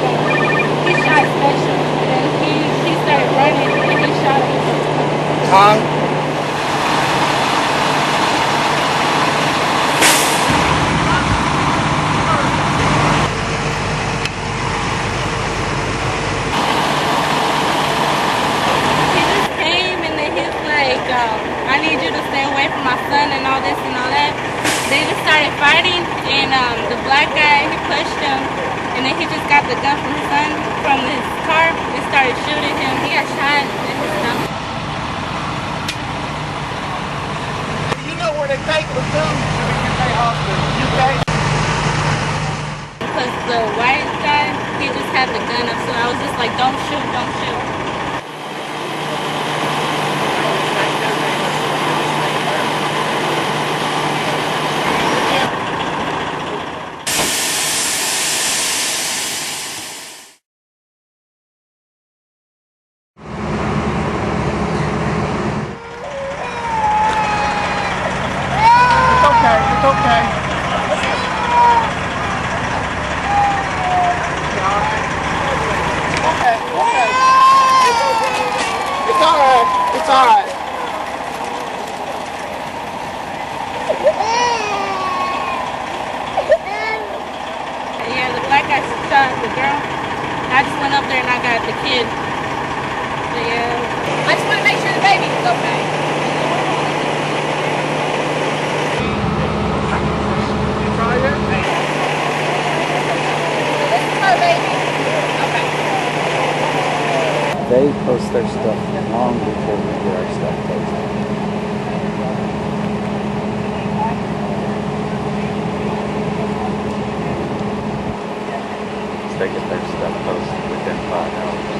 like he shot Special, and then he started running and he shot him. Huh? He just came and then he's like, I need you to stay away from my son and all this and all that. They just started fighting, and the black guy, he pushed him, and then he just got the gun from his son from his car and started shooting him. He got shot in his stomach. You know where they take them to? UK hospital. UK? Because the white guy, he just had the gun up, so I was just like, don't shoot, don't shoot. It's okay. Okay. It's alright. It's alright. Yeah, the black guy shot the girl. I just went up there and I got the kid. But yeah. I just want to make sure the baby is okay. You try it? This is her baby. Okay. They post their stuff long before we get our stuff posted. They get their stuff posted within 5 hours.